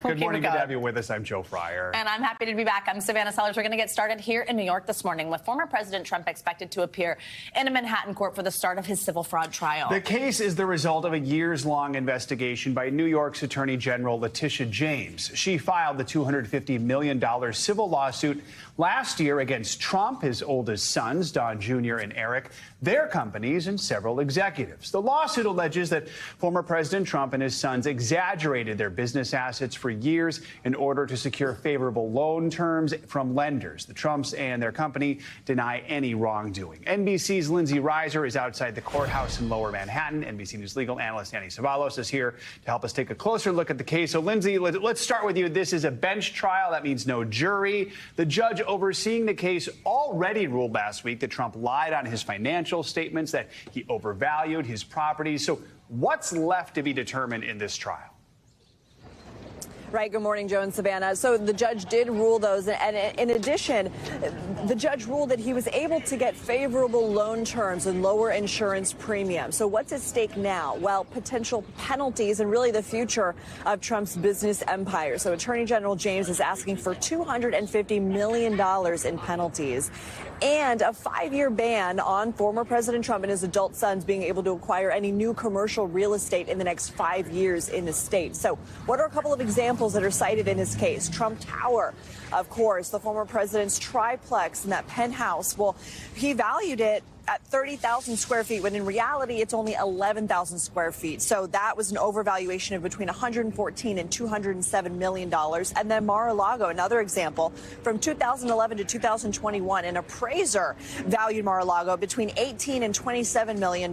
Good morning. Good to have you with us. I'm Joe Fryer. And I'm happy to be back. I'm Savannah Sellers. We're going to get started here in New York this morning with former President Trump expected to appear in a Manhattan court for the start of his civil fraud trial. The case is the result of a years-long investigation by New York's Attorney General Letitia James. She filed the $250 million civil lawsuit last year against Trump, his oldest sons, Don Jr. and Eric, their companies, and several executives. The lawsuit alleges that former President Trump and his sons exaggerated their business assets for years in order to secure favorable loan terms from lenders. The Trumps and their company deny any wrongdoing. NBC's Lindsay Reiser is outside the courthouse in Lower Manhattan. NBC News legal analyst Annie Savalos is here to help us take a closer look at the case. So, Lindsay, let's start with you. This is a bench trial. That means no jury. The judge overseeing the case already ruled last week that Trump lied on his financial statements, that he overvalued his properties. So what's left to be determined in this trial? Right. Good morning, Joe and Savannah. So the judge did rule those. And in addition, the judge ruled that he was able to get favorable loan terms and lower insurance premiums. So what's at stake now? Well, potential penalties and really the future of Trump's business empire. So Attorney General James is asking for $250 million in penalties and a 5-year ban on former President Trump and his adult sons being able to acquire any new commercial real estate in the next 5 years in the state. So what are a couple of examples that are cited in his case? Trump Tower, of course, the former president's triplex in that penthouse. Well, he valued it at 30,000 square feet, when in reality, it's only 11,000 square feet. So that was an overvaluation of between $114 and $207 million. And then Mar-a-Lago, another example, from 2011 to 2021, an appraiser valued Mar-a-Lago between $18 and $27 million.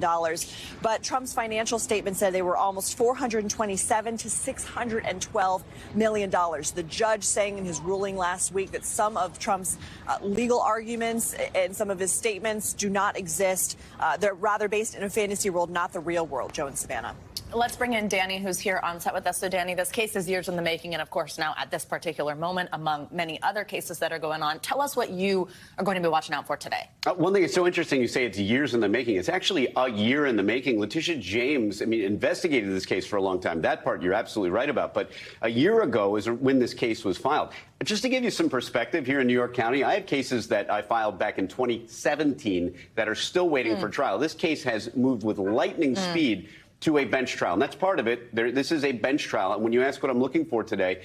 But Trump's financial statement said they were almost $427 to $612 million. The judge saying in his ruling last week that some of Trump's legal arguments and some of his statements do not exist. They're rather based in a fantasy world, not the real world. Joe and Savannah. Let's bring in Danny, who's here on set with us. So, Danny, this case is years in the making, and of course now at this particular moment, among many other cases that are going on. Tell us what you are going to be watching out for today. One thing that's so interesting, you say it's years in the making. It's actually a year in the making. Letitia James, investigated this case for a long time. That part you're absolutely right about. But a year ago is when this case was filed. Just to give you some perspective, here in New York County, I have cases that I filed back in 2017 that are still waiting for trial. This case has moved with lightning speed to a bench trial. And that's part of it. This is a bench trial. And when you ask what I'm looking for today,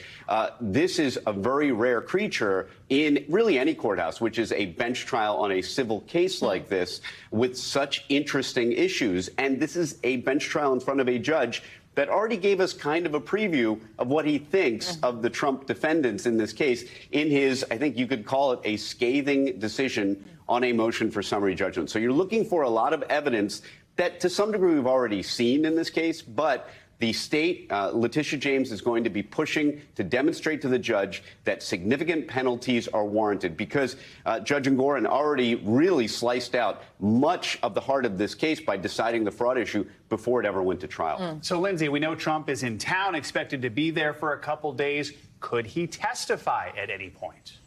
this is a very rare creature in really any courthouse, which is a bench trial on a civil case like this with such interesting issues. And this is a bench trial in front of a judge that already gave us kind of a preview of what he thinks of the Trump defendants in this case in his, I think you could call it a scathing decision on a motion for summary judgment. So you're looking for a lot of evidence that to some degree we've already seen in this case, but the state, Letitia James, is going to be pushing to demonstrate to the judge that significant penalties are warranted because Judge Engoron already really sliced out much of the heart of this case by deciding the fraud issue before it ever went to trial. So, Lindsay, we know Trump is in town, expected to be there for a couple days. Could he testify at any point?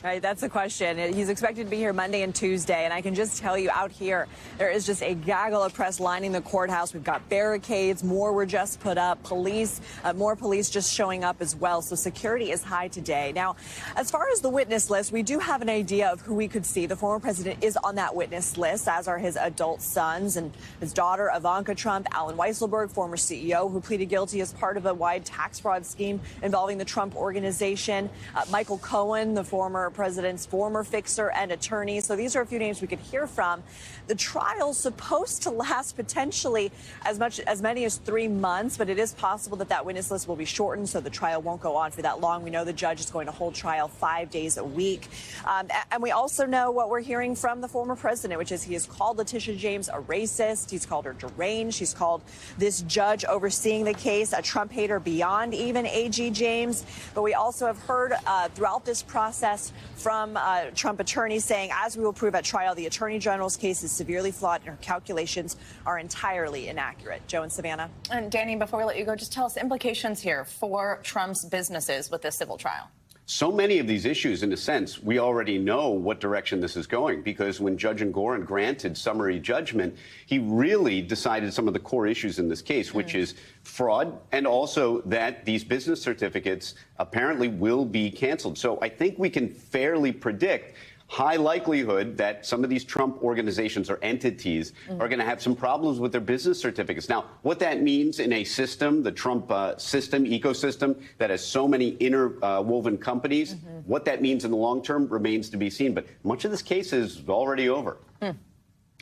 Right, that's the question. He's expected to be here Monday and Tuesday, and I can just tell you out here, there is just a gaggle of press lining the courthouse. We've got barricades, more were just put up, police, more police just showing up as well. So security is high today. Now, as far as the witness list, we do have an idea of who we could see. The former president is on that witness list, as are his adult sons and his daughter, Ivanka Trump, Alan Weisselberg, former CEO, who pleaded guilty as part of a wide tax fraud scheme involving the Trump organization, Michael Cohen, the former president's former fixer and attorney. So these are a few names we could hear from. The trial's supposed to last potentially as many as 3 months, but it is possible that that witness list will be shortened, so the trial won't go on for that long. We know the judge is going to hold trial 5 days a week. And we also know what we're hearing from the former president, which is he has called Letitia James a racist. He's called her deranged. He's called this judge overseeing the case a Trump hater beyond even A.G. James. But we also have heard throughout this process from Trump attorneys saying, as we will prove at trial, the attorney general's case is severely flawed and her calculations are entirely inaccurate. Joe and Savannah. And Danny, before we let you go, just tell us the implications here for Trump's businesses with this civil trial. so many of these issues, in a sense, we already know what direction this is going, because when Judge Engoron granted summary judgment, he really decided some of the core issues in this case, which is fraud, and also that these business certificates apparently will be canceled. So I think we can fairly predict high likelihood that some of these Trump organizations or entities are going to have some problems with their business certificates. Now, what that means in a system, the Trump ecosystem that has so many interwoven companies, what that means in the long term remains to be seen. But much of this case is already over.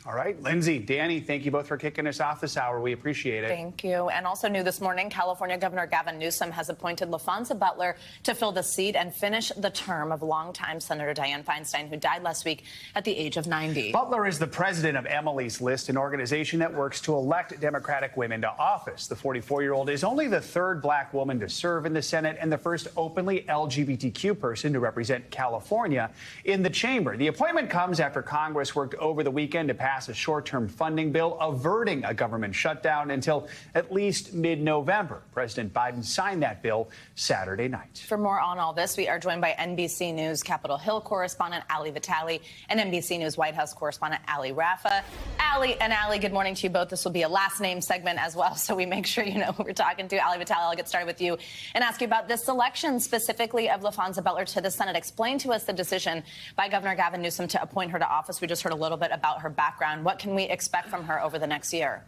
All right, Lindsay, Danny, thank you both for kicking us off this hour. We appreciate it. Thank you. And also new this morning, California Governor Gavin Newsom has appointed LaFonza Butler to fill the seat and finish the term of longtime Senator Dianne Feinstein, who died last week at the age of 90. Butler is the president of Emily's List, an organization that works to elect Democratic women to office. The 44-year-old is only the third black woman to serve in the Senate and the first openly LGBTQ person to represent California in the chamber. The appointment comes after Congress worked over the weekend to pass a short-term funding bill averting a government shutdown until at least mid-November. President Biden signed that bill Saturday night. For more on all this, we are joined by NBC News Capitol Hill correspondent Ali Vitale and NBC News White House correspondent Ali Rafa. Ali, good morning to you both. This will be a last name segment as well, so we make sure you know who we're talking to. Ali Vitale, I'll get started with you and ask you about this selection specifically of LaFonza Butler to the Senate. Explain to us the decision by Governor Gavin Newsom to appoint her to office. We just heard a little bit about her background. What can we expect from her over the next year?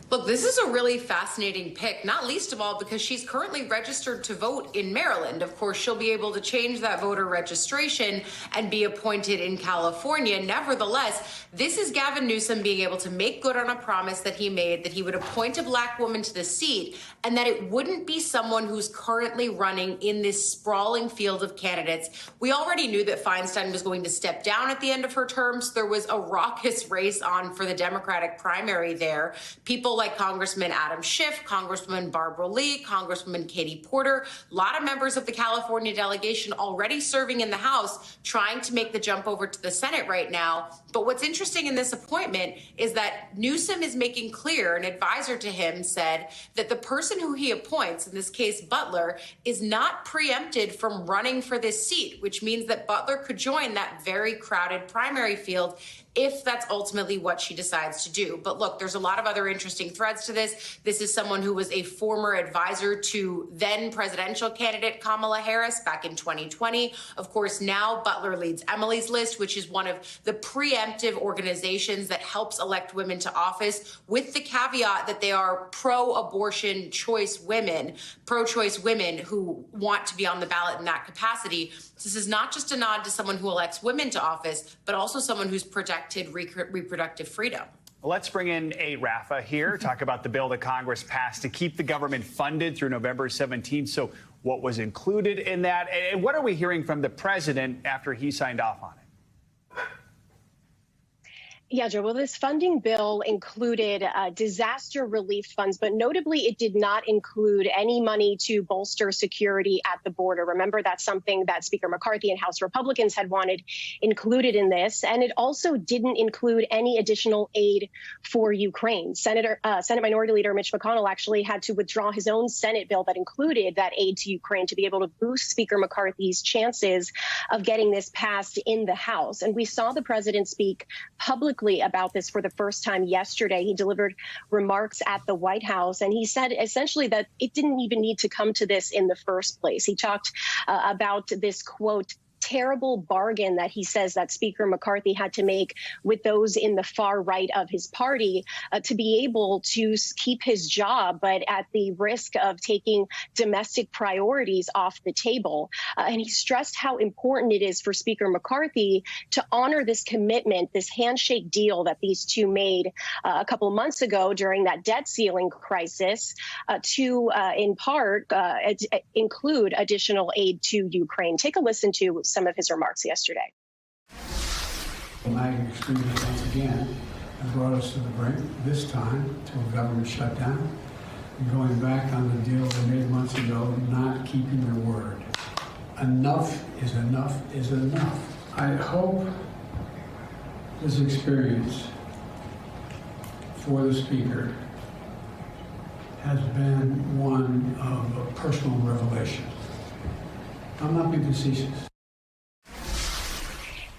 Look, this is a really fascinating pick, not least of all because she's currently registered to vote in Maryland. Of course, she'll be able to change that voter registration and be appointed in California. Nevertheless, this is Gavin Newsom being able to make good on a promise that he made, that he would appoint a black woman to the seat and that it wouldn't be someone who's currently running in this sprawling field of candidates. We already knew that Feinstein was going to step down at the end of her term, so there was a raucous race on for the Democratic primary there. People like Congressman Adam Schiff, Congresswoman Barbara Lee, Congresswoman Katie Porter, a lot of members of the California delegation already serving in the House, trying to make the jump over to the Senate right now. But what's interesting in this appointment is that Newsom is making clear, an advisor to him said that the person who he appoints, in this case Butler, is not preempted from running for this seat, which means that Butler could join that very crowded primary field if that's ultimately what she decides to do. But look, there's a lot of other interesting threads to this. This is someone who was a former advisor to then presidential candidate Kamala Harris back in 2020. Of course, now Butler leads Emily's List, which is one of the preemptive organizations that helps elect women to office, with the caveat that they are pro-abortion choice women, pro-choice women who want to be on the ballot in that capacity. This is not just a nod to someone who elects women to office, but also someone who's protected reproductive freedom. Let's bring in a Rafa here, talk about the bill that Congress passed to keep the government funded through November 17th. So what was included in that? And what are we hearing from the president after he signed off on it? Yeah, Joe. Well, this funding bill included disaster relief funds, but notably it did not include any money to bolster security at the border. Remember, that's something that Speaker McCarthy and House Republicans had wanted included in this. And it also didn't include any additional aid for Ukraine. Senate Minority Leader Mitch McConnell actually had to withdraw his own Senate bill that included that aid to Ukraine to be able to boost Speaker McCarthy's chances of getting this passed in the House. And we saw the president speak publicly about this for the first time yesterday. He delivered remarks at the White House, and he said essentially that it didn't even need to come to this in the first place. He talked about this, quote, terrible bargain that he says that Speaker McCarthy had to make with those in the far right of his party to be able to keep his job, but at the risk of taking domestic priorities off the table. And he stressed how important it is for Speaker McCarthy to honor this commitment, this handshake deal that these two made a couple of months ago during that debt ceiling crisis to, in part, include additional aid to Ukraine. Take a listen to some of his remarks yesterday. The United extremists once again have brought us to the brink, this time to a government shutdown, and going back on the deal they made months ago, not keeping their word. Enough is enough is enough. I hope this experience for the Speaker has been one of a personal revelation. I'm not being facetious.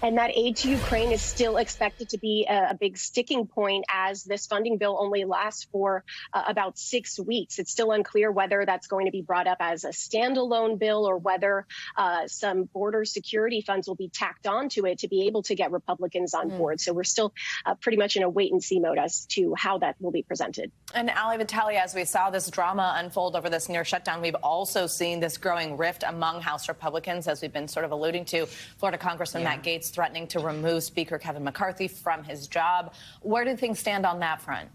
And that aid to Ukraine is still expected to be a big sticking point, as this funding bill only lasts for about 6 weeks. It's still unclear whether that's going to be brought up as a standalone bill or whether some border security funds will be tacked onto it to be able to get Republicans on board. So we're still pretty much in a wait and see mode as to how that will be presented. And Ali Vitale, as we saw this drama unfold over this near shutdown, we've also seen this growing rift among House Republicans, as we've been sort of alluding to. Florida Congressman Matt Gaetz threatening to remove Speaker Kevin McCarthy from his job. Where do things stand on that front?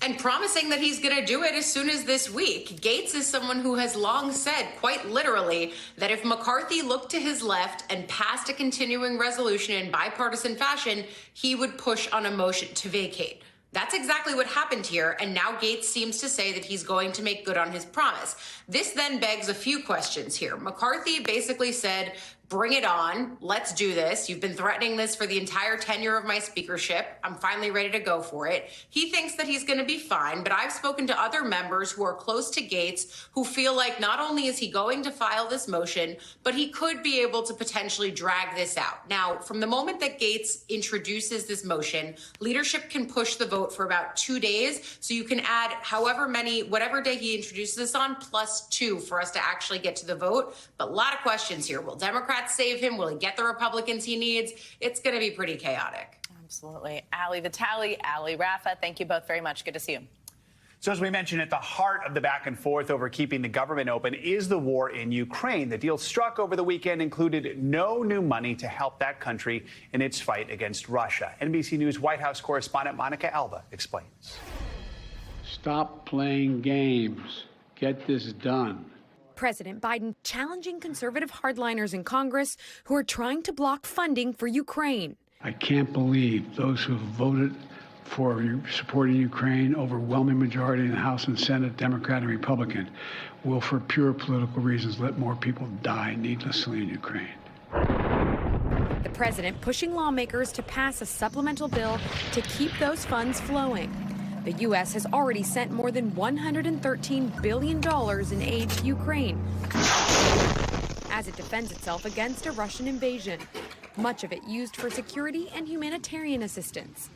And promising that he's going to do it as soon as this week. Gaetz is someone who has long said, quite literally, that if McCarthy looked to his left and passed a continuing resolution in bipartisan fashion, he would push on a motion to vacate. That's exactly what happened here, and now Gaetz seems to say that he's going to make good on his promise. This then begs a few questions here. McCarthy basically said, bring it on. Let's do this. You've been threatening this for the entire tenure of my speakership. I'm finally ready to go for it. He thinks that he's going to be fine, but I've spoken to other members who are close to Gaetz who feel like not only is he going to file this motion, but he could be able to potentially drag this out. Now, from the moment that Gaetz introduces this motion, leadership can push the vote for about 2 days. So you can add however many, whatever day he introduces this on, +2 for us to actually get to the vote. But a lot of questions here. Will Democrats save him? Will he get the Republicans he needs? It's going to be pretty chaotic. Absolutely. Ali Vitale, Ali Rafa, thank you both very much. Good to see you. So as we mentioned, at the heart of the back and forth over keeping the government open is the war in Ukraine. The deal struck over the weekend included no new money to help that country in its fight against Russia. NBC News White House correspondent Monica Alba explains. Stop playing games. Get this done. President Biden challenging conservative hardliners in Congress who are trying to block funding for Ukraine. I can't believe those who voted for supporting Ukraine, overwhelming majority in the House and Senate, Democrat and Republican, will, for pure political reasons, let more people die needlessly in Ukraine. The president pushing lawmakers to pass a supplemental bill to keep those funds flowing. The U.S. has already sent more than $113 billion in aid to Ukraine as it defends itself against a Russian invasion, much of it used for security and humanitarian assistance.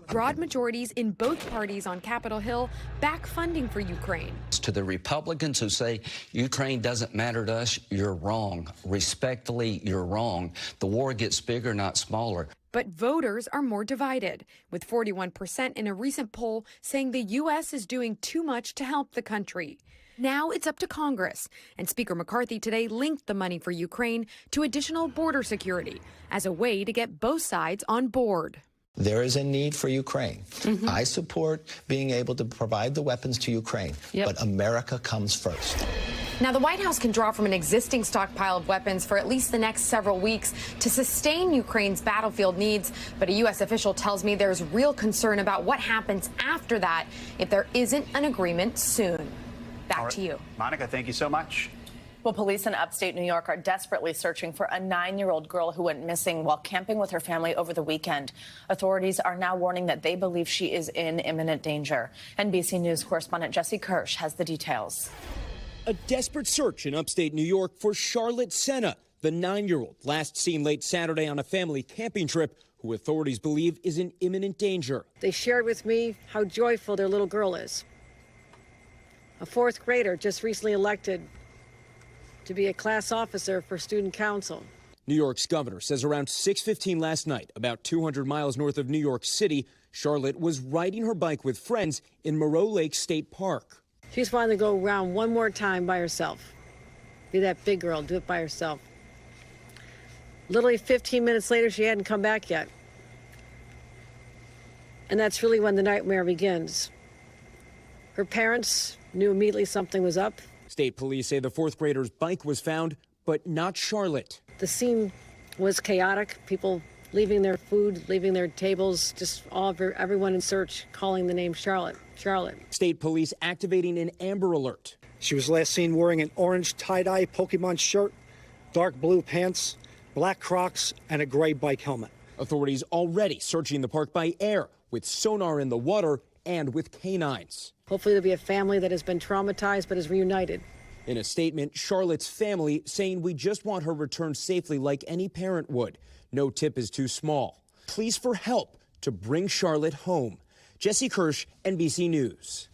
Broad majorities in both parties on Capitol Hill back funding for Ukraine. To the Republicans who say Ukraine doesn't matter to us, you're wrong. Respectfully, you're wrong. The war gets bigger, not smaller. But voters are more divided, with 41% in a recent poll saying the U.S. is doing too much to help the country. Now it's up to Congress, and Speaker McCarthy today linked the money for Ukraine to additional border security as a way to get both sides on board. There is a need for Ukraine. I support being able to provide the weapons to Ukraine, but America comes first. Now, the White House can draw from an existing stockpile of weapons for at least the next several weeks to sustain Ukraine's battlefield needs. But a U.S. official tells me there's real concern about what happens after that if there isn't an agreement soon. Back to you. Monica, thank you so much. Well, police in upstate New York are desperately searching for a 9-year-old girl who went missing while camping with her family over the weekend. Authorities are now warning that they believe she is in imminent danger. NBC News correspondent Jesse Kirsch has the details. A desperate search in upstate New York for Charlotte Senna, the 9-year-old last seen late Saturday on a family camping trip, who authorities believe is in imminent danger. They shared with me how joyful their little girl is. A 4th grader just recently elected to be a class officer for student council. New York's governor says around 6:15 last night, about 200 miles north of New York City, Charlotte was riding her bike with friends in Moreau Lake State Park. She just wanted to go around one more time by herself. Be that big girl, do it by herself. Literally 15 minutes later, she hadn't come back yet. And that's really when the nightmare begins. Her parents knew immediately something was up. State police say the 4th grader's bike was found, but not Charlotte. The scene was chaotic. People leaving their food, leaving their tables, just everyone in search, calling the name Charlotte. Charlotte. State police activating an Amber Alert. She was last seen wearing an orange tie-dye Pokemon shirt, dark blue pants, black Crocs, and a gray bike helmet. Authorities already searching the park by air with sonar in the water and with canines. Hopefully there'll be a family that has been traumatized but is reunited. In a statement, Charlotte's family saying, "We just want her returned safely like any parent would. No tip is too small. Pleas for help to bring Charlotte home." Jesse Kirsch, NBC News.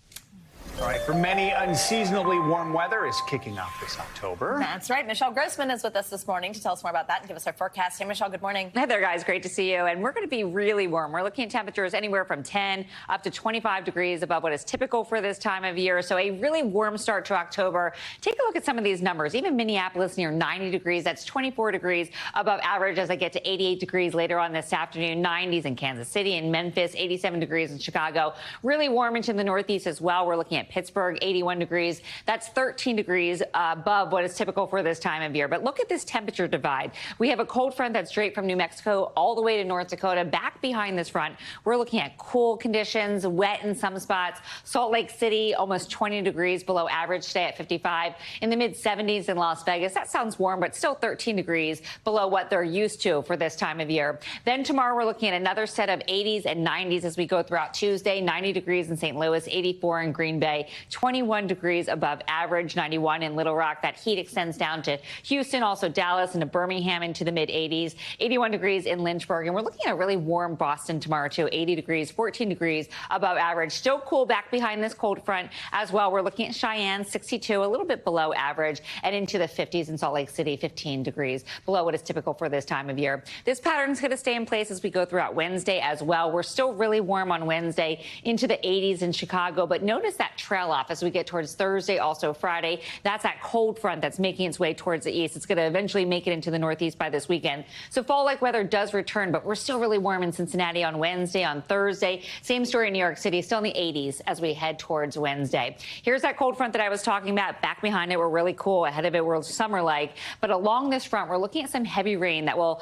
All right, for many, unseasonably warm weather is kicking off this October. That's right. Michelle Grossman is with us this morning to tell us more about that and give us our forecast. Hey, Michelle, good morning. Hey there, guys. Great to see you. And we're going to be really warm. We're looking at temperatures anywhere from 10 up to 25 degrees above what is typical for this time of year. So a really warm start to October. Take a look at some of these numbers. Even Minneapolis near 90 degrees. That's 24 degrees above average as I get to 88 degrees later on this afternoon. 90s in Kansas City and Memphis, 87 degrees in Chicago. Really warm into the Northeast as well. We're looking at Pittsburgh, 81 degrees. That's 13 degrees above what is typical for this time of year. But look at this temperature divide. We have a cold front that's straight from New Mexico all the way to North Dakota. Back behind this front, we're looking at cool conditions, wet in some spots. Salt Lake City, almost 20 degrees below average today at 55. In the mid-70s in Las Vegas. That sounds warm, but still 13 degrees below what they're used to for this time of year. Then tomorrow, we're looking at another set of 80s and 90s as we go throughout Tuesday. 90 degrees in St. Louis, 84 in Green Bay, 21 degrees above average, 91 in Little Rock. That heat extends down to Houston, also Dallas, and to Birmingham into the mid-80s, 81 degrees in Lynchburg. And we're looking at a really warm Boston tomorrow, too, 80 degrees, 14 degrees above average. Still cool back behind this cold front as well. We're looking at Cheyenne, 62, a little bit below average, and into the 50s in Salt Lake City, 15 degrees below what is typical for this time of year. This pattern is going to stay in place as we go throughout Wednesday as well. We're still really warm on Wednesday into the 80s in Chicago, but notice that trail off as we get towards Thursday, also Friday. That's that cold front that's making its way towards the east. It's going to eventually make it into the Northeast by this weekend. So fall-like weather does return, but we're still really warm in Cincinnati on Wednesday, on Thursday. Same story in New York City, still in the 80s as we head towards Wednesday. Here's that cold front that I was talking about. Back behind it, we're really cool. Ahead of it, we're summer-like. But along this front, we're looking at some heavy rain that will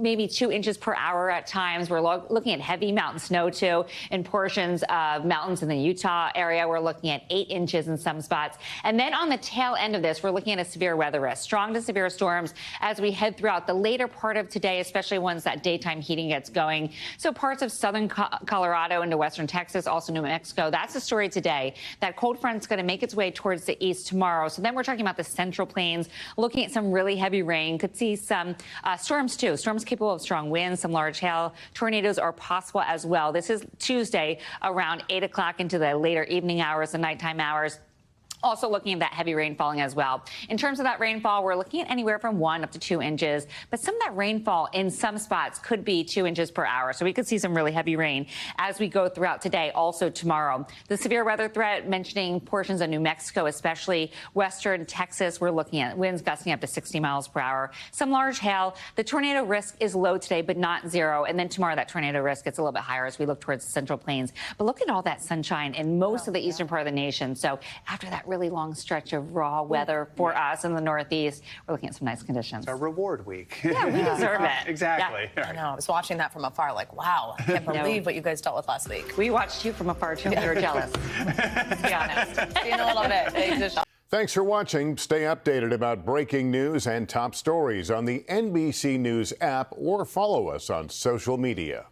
maybe 2 inches per hour at times. We're looking at heavy mountain snow, too, in portions of mountains in the Utah area. We're looking at 8 inches in some spots. And then on the tail end of this, we're looking at a severe weather risk, strong to severe storms as we head throughout the later part of today, especially once that daytime heating gets going. So parts of southern Colorado into western Texas, also New Mexico. That's the story today. That cold front is going to make its way towards the east tomorrow. So then we're talking about the central plains, looking at some really heavy rain. Could see some storms, too. Storms capable of strong winds, some large hail. Tornadoes are possible as well. This is Tuesday around 8 o'clock into the later evening hours and nighttime hours. Also looking at that heavy rain falling as well. In terms of that rainfall, we're looking at anywhere from 1 up to 2 inches. But some of that rainfall in some spots could be 2 inches per hour. So we could see some really heavy rain as we go throughout today, also tomorrow. The severe weather threat, mentioning portions of New Mexico, especially western Texas, we're looking at winds gusting up to 60 miles per hour. Some large hail. The tornado risk is low today, but not zero. And then tomorrow, that tornado risk gets a little bit higher as we look towards the central plains. But look at all that sunshine in most of the eastern part of the nation. So after that really long stretch of raw weather for us in the Northeast, we're looking at some nice conditions. It's our reward week. Yeah, we deserve it. Exactly. Yeah. I know. I was watching that from afar, like, wow, I can't believe what you guys dealt with last week. We watched you from afar, too. We were jealous. Let's be honest. See you in a little bit. Thanks, Thanks for watching. Stay updated about breaking news and top stories on the NBC News app or follow us on social media.